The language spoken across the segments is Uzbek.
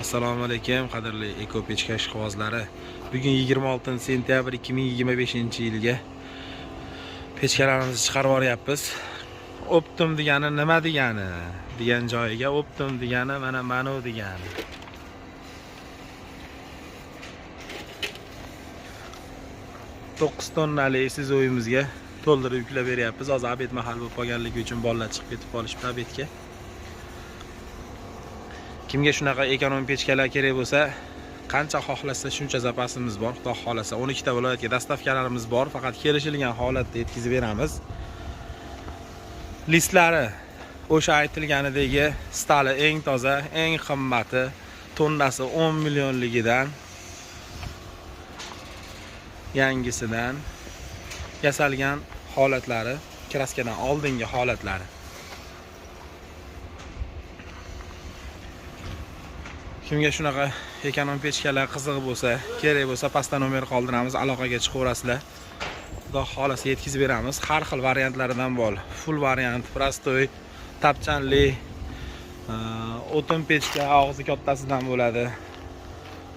Assalomu alaykum qadrli eko pechka ishqibozlari. Bugun 26 sentyabr 2025-yilga pechkalarimizni chiqarib yuryapmiz. Optim degani nima degani degan joyiga optim degani mana manu degani. To'qqiz tonnali sizoyimizga to'ldirib yuklab beryapmiz. Hozir abed mahal bo'lib qolganligi uchun bolalar chiqib ketib qolishibdi abedga. Kimga shunaqa ekonom pechkalar kerak bo'lsa, qancha xohlasa shuncha zapasimiz bor. Xudo xolasa 12 ta viloyatga dastavkalarimiz bor. Faqat kelishilgan holatda yetkazib beramiz. Listlari o'sha aytilganidagi stali eng toza, eng qimmati, tonnasi 10 millionligidan, yangisidan yasalgan holatlari, kraskadan oldingi holatlari. Kimga shunaqa ekonom pechkalar qizig'i bo'lsa, kerak bo'lsa, pastda nomer qoldiramiz, aloqaga chiqaverasizlar. Xudo xolasa yetkazib beramiz. Har xil variantlaridan bor. Full variant, prostoy, tapchanli, o'tin pechka og'zi kattasidan bo'ladi.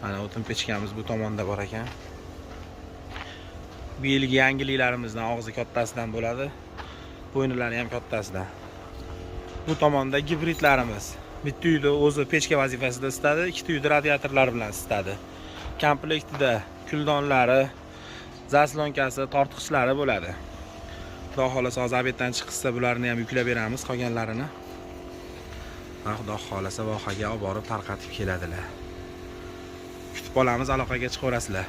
Mana o'tin pechkamiz bu tomonda bor ekan. Bu yilgi yangiliklarimizdan og'zi kattasidan bo'ladi. Bo'ynilari ham kattasidan. Bu tomonda gibridlarimiz. Bitta uyda o'zi pechka vazifasida isitadi, ikkita uyda radiatorlar bilan isitadi. Komplektida kuldonlari, zaslonkasi, tortqichlari bo'ladi. Xudo xolasa hozir abeddan chiqsa bularni ham yuklab beramiz, qolganlarini. Va xudo xolasa vohaga olib borib tarqatib keladilar. Kutib qolamiz, aloqaga chiqaverasizlar.